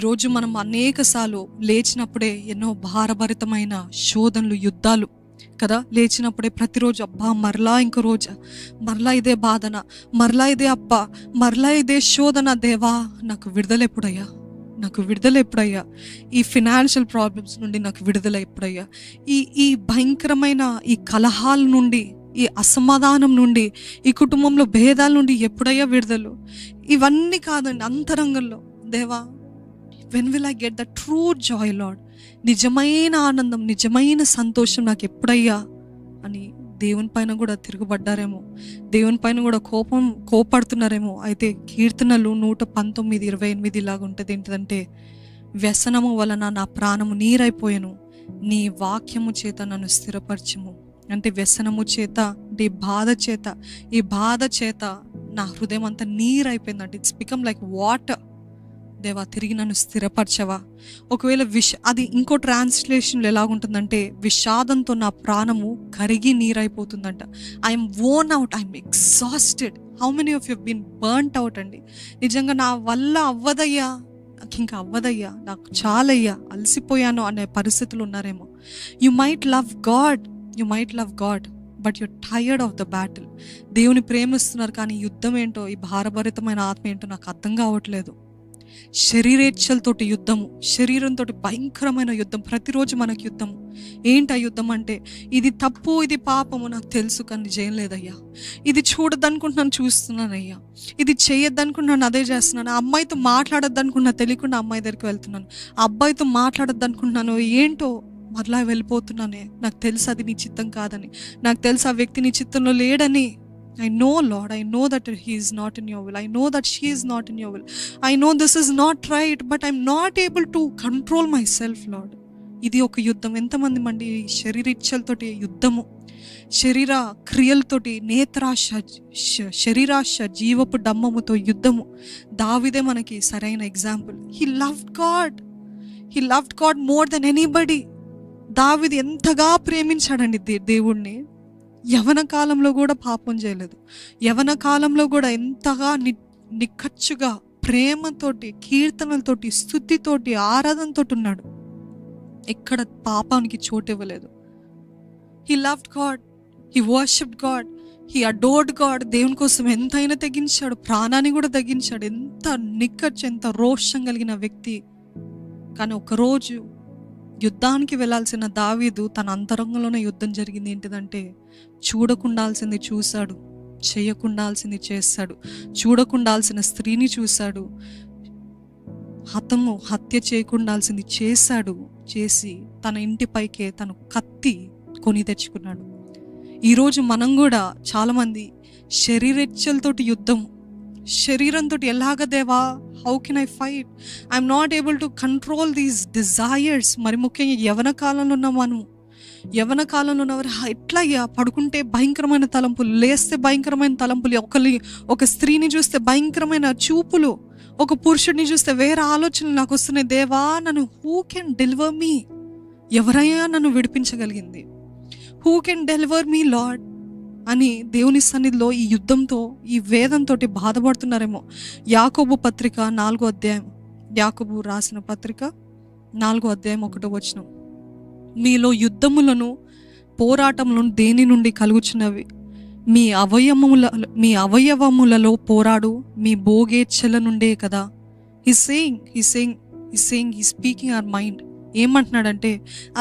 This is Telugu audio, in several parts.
ఈరోజు మనం అనేక సార్లు లేచినప్పుడే ఎన్నో భారభరితమైన శోధనలు, యుద్ధాలు కదా, లేచినప్పుడే ప్రతిరోజు అబ్బా మరలా ఇంకో రోజు, మరలా ఇదే బాధన, మరలా ఇదే అబ్బా, మరలా ఇదే శోధన. దేవా నాకు విడుదల ఎప్పుడయ్యా, నాకు విడుదల ఎప్పుడయ్యా, ఈ ఫినాన్షియల్ ప్రాబ్లమ్స్ నుండి నాకు విడుదల ఎప్పుడయ్యా, ఈ భయంకరమైన ఈ కలహాల నుండి, ఈ అసమాధానం నుండి, ఈ కుటుంబంలో భేదాల నుండి ఎప్పుడయ్యా విడుదలు. ఇవన్నీ కాదండి, అంతరంగంలో దేవా when will I get the true joy Lord, నిజమైన ఆనందం, నిజమైన సంతోషం నాకు ఎప్పుడయ్యా అని దేవుని పైన కూడా తిరుగుబడ్డారేమో, దేవుని పైన కూడా కోపడుతున్నారేమో. అయితే కీర్తనలు 119:28 లాగా ఉంటుంది. ఏంటిదంటే, వ్యసనము వలన నా ప్రాణము నీరైపోయాను, నీ వాక్యము చేత నన్ను స్థిరపరచము. అంటే వ్యసనము చేత, ఈ బాధ చేత నా హృదయం అంతా నీరైపోయిందంటే, ఇట్స్ బికమ్ లైక్ వాటర్. దేవా తిరిగి నన్ను స్థిరపరచవా. ఒకవేళ అది ఇంకో ట్రాన్స్లేషన్లో ఎలాగుంటుందంటే, విషాదంతో నా ప్రాణము కరిగి నీరైపోతుందంట. I'm worn out, I'm exhausted. How many of you been burnt out అండి? నిజంగా నా వల్ల అవ్వదయ్యా, నాకు ఇంకా అవ్వదయ్యా, నాకు చాలయ్యా, అలసిపోయాను అనే పరిస్థితులు ఉన్నారేమో. You might love God but you're tired of the battle. దేవుని ప్రేమిస్తున్నారు కానీ యుద్ధం ఏంటో, ఈ భారభరితమైన ఆత్మ ఏంటో నాకు అర్థం కావట్లేదు. శరీరేచ్ఛలతోటి యుద్ధము, శరీరంతో భయంకరమైన యుద్ధం. ప్రతిరోజు మనకు యుద్ధము. ఏంటి ఆ యుద్ధం అంటే, ఇది తప్పు, ఇది పాపము నాకు తెలుసు కానీ చేయలేదయ్యా. ఇది చూడద్దనుకుంటున్నాను, చూస్తున్నానయ్యా. ఇది చేయొద్దనుకుంటున్నాను, అదే చేస్తున్నాను. ఆ అమ్మాయితో మాట్లాడొద్దనుకుంటున్నా, తెలియకుండా అమ్మాయి దగ్గరికి వెళ్తున్నాను. ఆ అబ్బాయితో మాట్లాడొద్దనుకుంటున్నాను, ఏంటో మరలా వెళ్ళిపోతున్నానే. నాకు తెలుసు అది నీ చిత్తం కాదని, నాకు తెలుసు ఆ వ్యక్తి నీ చిత్తంలో లేడని. I know Lord, I know that he is not in your will, I know that she is not in your will, I know this is not right, but I'm not able to control myself Lord. ఇది ఒక యుద్ధం. ఎంతమంది మంది శరీరేచ్ఛలతోటి యుద్ధము, శరీర క్రియలతోటి, నేత్రాశ, శరీరాశ, జీవపు డమ్మముతో యుద్ధము. దావీదే మనకి సరైన example. He loved God more than anybody. దావీదు ఎంతగా ప్రేమించాడండి దేవుణ్ణి. యవన కాలంలో కూడా పాపం చేయలేదు. యవన కాలంలో కూడా ఎంతగా నిక్కచ్చుగా ప్రేమతోటి, కీర్తనలతోటి, స్తుతితోటి, ఆరాధనతోటి ఉన్నాడు. ఎక్కడ పాపానికి చోటు ఇవ్వలేదు. He loved God, he worshipped God, he adored God. దేవుని కోసం ఎంతైనా తెగించాడు, ప్రాణాన్ని కూడా తెగించాడు. ఎంత నిక్కచ్చు, ఎంత రోషం కలిగిన వ్యక్తి. కానీ ఒకరోజు యుద్ధానికి వెళ్ళాల్సిన దావీదు తన అంతరంగంలోనే యుద్ధం జరిగింది. ఏంటిదంటే, చూడకుండాల్సింది చూశాడు, చేయకుండాల్సింది చేశాడు. చూడకుండాల్సిన స్త్రీని చూశాడు, హత్య చేయకుండాల్సింది చేసి తన ఇంటిపైకే తను కత్తి కొని తెచ్చుకున్నాడు. ఈరోజు మనం కూడా చాలామంది శరీరేచ్ఛలతోటి యుద్ధం, శరీరంతో ఎలాగ దేవా, how can I fight, I'm not able to control these desires. మరి ముఖ్యంగా యవన కాలంలో ఉన్న మనము, యవన కాలంలో ఉన్నవారు ఎట్లయ్యా, పడుకుంటే భయంకరమైన తలంపులు, లేస్తే భయంకరమైన తలంపులు, ఒక స్త్రీని చూస్తే భయంకరమైన చూపులు, ఒక పురుషుడిని చూస్తే వేరే ఆలోచనలు నాకు వస్తున్నాయి. దేవా నన్ను హూ కెన్ డెలివర్ మీ, ఎవరైనా నన్ను విడిపించగలిగింది, who can deliver me Lord అని దేవుని సన్నిధిలో ఈ యుద్ధంతో, ఈ వేదంతో బాధపడుతున్నారేమో. యాకోబు పత్రిక 4వ అధ్యాయం, యాకోబు రాసిన పత్రిక 4వ అధ్యాయం 1వ వచనం, మీలో యుద్ధములను పోరాటములను దేని నుండి కలుగుచున్నవి, మీ అవయవములలో పోరాడు మీ భోగేచ్ఛల నుండే కదా. He's speaking our mind. ఏమంటున్నాడంటే,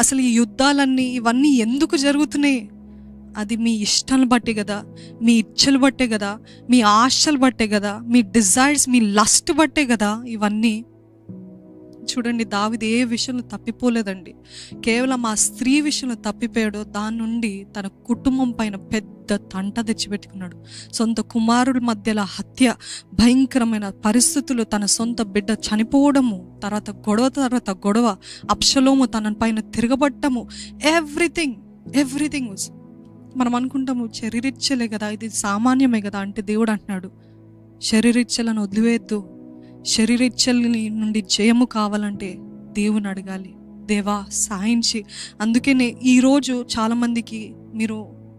అసలు ఈ యుద్ధాలన్నీ, ఇవన్నీ ఎందుకు జరుగుతున్నాయి? అది మీ ఇష్టాలను బట్టే కదా, మీ ఇచ్చలు బట్టే కదా, మీ ఆశలు బట్టే కదా, మీ డిజైర్స్, మీ లస్ట్ బట్టే కదా ఇవన్నీ. చూడండి, దావీదు ఏ విషయంలో తప్పిపోలేదండి. కేవలం ఆ స్త్రీ విషయంలో తప్పిపోయాడు. దాని నుండి తన కుటుంబం పైన పెద్ద తంట తెచ్చిపెట్టుకున్నాడు. సొంత కుమారుల మధ్యలో హత్య, భయంకరమైన పరిస్థితులు, తన సొంత బిడ్డ చనిపోవడము, తర్వాత గొడవ, అబ్షలోము తన పైన తిరగబట్టము, ఎవ్రీథింగ్ వాజ్. మనం అనుకుంటాము శరీరిచ్చలే కదా, ఇది సామాన్యమే కదా. అంటే దేవుడు అంటున్నాడు, శరీరిచ్చలను వదిలివేయద్దు. శరీరిచ్చల నుండి జయము కావాలంటే దేవుని అడగాలి, దేవా సాయించి. అందుకనే ఈరోజు చాలామందికి, మీరు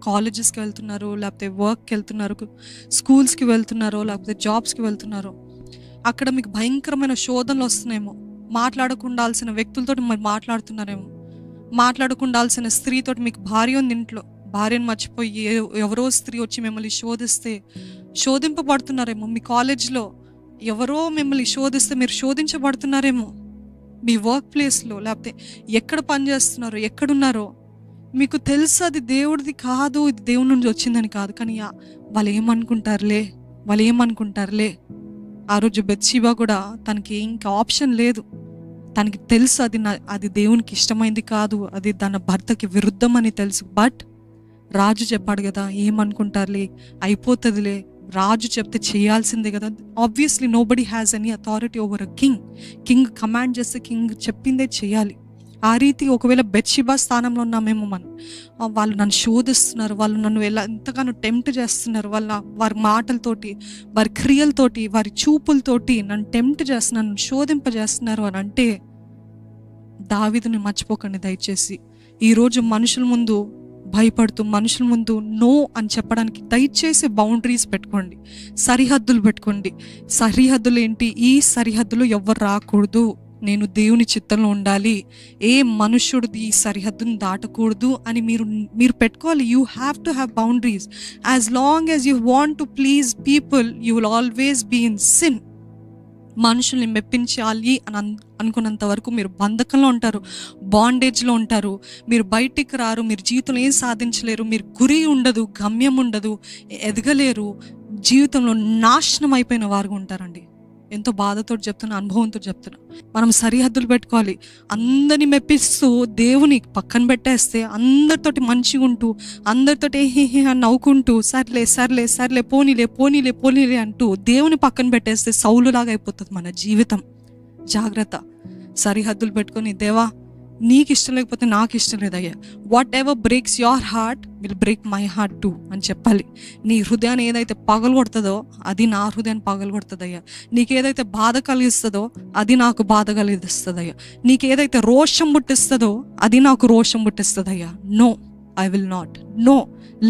కాలేజెస్కి వెళ్తున్నారు, లేకపోతే వర్క్కి వెళ్తున్నారు, స్కూల్స్కి వెళ్తున్నారో, లేకపోతే జాబ్స్కి వెళ్తున్నారో, అక్కడ మీకు భయంకరమైన శోధనలు వస్తున్నాయేమో. మాట్లాడకుండాల్సిన వ్యక్తులతో మీరు మాట్లాడుతున్నారేమో. మాట్లాడకుండాల్సిన స్త్రీతోటి, మీకు భార్య ఉంది ఇంట్లో, భార్యను మర్చిపోయి ఎవరో స్త్రీ వచ్చి మిమ్మల్ని శోధింపబడుతున్నారేమో. మీ కాలేజ్లో ఎవరో మిమ్మల్ని శోధిస్తే మీరు శోధించబడుతున్నారేమో. మీ వర్క్ ప్లేస్లో, లేకపోతే ఎక్కడ పని చేస్తున్నారో, ఎక్కడున్నారో మీకు తెలుసు అది దేవుడిది కాదు, ఇది దేవుడి నుంచి వచ్చిందని కాదు. కానీ వాళ్ళు ఏమనుకుంటారులే. ఆ రోజు బెత్షెబా కూడా తనకి ఇంకా ఆప్షన్ లేదు. తనకి తెలుసు అది దేవునికి ఇష్టమైంది కాదు, అది తన భర్తకి విరుద్ధం అని తెలుసు. బట్ రాజు చెప్పాడు కదా, ఏమనుకుంటారులే, అయిపోతుందిలే, రాజు చెప్తే చేయాల్సిందే కదా. Obviously nobody has any authority over a king command చేస్తే కింగ్ చెప్పిందే చేయాలి. ఆ రీతి ఒకవేళ బెత్షెబా స్థానంలో ఉన్నామేమో మనం. వాళ్ళు నన్ను శోధిస్తున్నారు, వాళ్ళు నన్ను ఎంతగానో టెంప్ట్ చేస్తున్నారు, వారి మాటలతోటి, వారి క్రియలతోటి, వారి చూపులతోటి నన్ను టెంప్ట్ చేస్తున్నారు, నన్ను శోధింపజేస్తున్నారు అని అంటే దావీదుని మర్చిపోకండి దయచేసి. ఈరోజు మనుషుల ముందు భయపడుతూ, మనుషుల ముందు నో అని చెప్పడానికి దయచేసి బౌండరీస్ పెట్టుకోండి, సరిహద్దులు పెట్టుకోండి. సరిహద్దులు ఏంటి? ఈ సరిహద్దులు ఎవరు రాకూడదు, నేను దేవుని చిత్తంలో ఉండాలి, ఏ మనుష్యుడిది ఈ సరిహద్దును దాటకూడదు అని మీరు పెట్టుకోవాలి. You have to have boundaries. As long as you want to please people, you will always be in sin. మనుషుల్ని మెప్పించాలి అని అనుకున్నంత వరకు మీరు బంధకంలో ఉంటారు, బాండేజ్లో ఉంటారు, మీరు బయటికి రారు, మీరు జీవితంలో ఏం సాధించలేరు, మీరు గురి ఉండదు, గమ్యం ఉండదు, ఎదగలేరు, జీవితంలో నాశనం అయిపోయిన వారుగా ఉంటారండి. ఎంతో బాధతో చెప్తున్నా, అనుభవంతో చెప్తున్నా. మనం సరిహద్దులు పెట్టుకోవాలి. అందరిని మెప్పిస్తూ దేవుని పక్కన పెట్టేస్తే, అందరితోటి మంచిగా ఉంటూ, అందరితోటి అని నవ్వుకుంటూ, సర్లే పోనీలే అంటూ దేవుని పక్కన పెట్టేస్తే సౌలులాగా అయిపోతుంది మన జీవితం. జాగ్రత్త. సరిహద్దులు పెట్టుకొని, దేవా నీకు ఇష్టం లేకపోతే నాకు ఇష్టం లేదయ్యా, whatever breaks your heart will break my heart too అని చెప్పాలి. నీ హృదయాన్ని ఏదైతే పగలగొడుతుందో అది నా హృదయాన్ని పగలగొడుతుందయ్యా. నీకేదైతే బాధ కలిగిస్తుందో అది నాకు బాధ కలిగిస్తుందయ్యా. నీకేదైతే రోషం పుట్టిస్తుందో అది నాకు రోషం పుట్టిస్తుందయ్యా. No, I will not. No,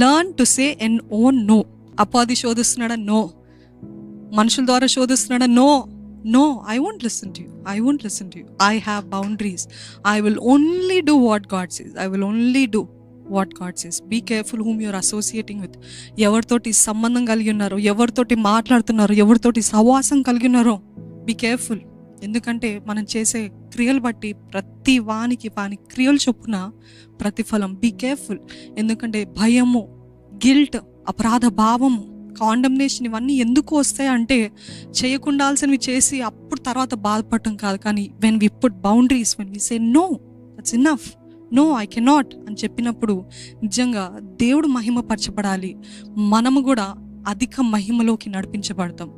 learn to say N O no. అపాది శోధిస్తున్నాడా? నో. మనుషుల ద్వారా శోధిస్తున్నాడా? No, I won't listen to you. I have boundaries. I will only do what God says. Be careful whom you are associating with. ఎవరితోటి సంబంధం కలిగి ఉన్నారో, ఎవరితోటి మాట్లాడుతున్నారో, ఎవరితోటి సహవాసం కలిగి ఉన్నారో బీ కేర్ఫుల్. ఎందుకంటే మనం చేసే క్రియలు బట్టి ప్రతి వానికి క్రియలు చొప్పున ప్రతిఫలం. Be careful. ఎందుకంటే భయము, గిల్ట్, అపరాధ భావము, కాండమ్నేషన్ ఇవన్నీ ఎందుకు వస్తాయి అంటే చేయకుండాల్సినవి చేసి అప్పుడు తర్వాత బాధపడటం కాదు. కానీ when we put boundaries, when we say no, that's enough, no I cannot అని చెప్పినప్పుడు నిజంగా దేవుడు మహిమపరచబడాలి, మనము కూడా అధిక మహిమలోకి నడిపించబడతాం.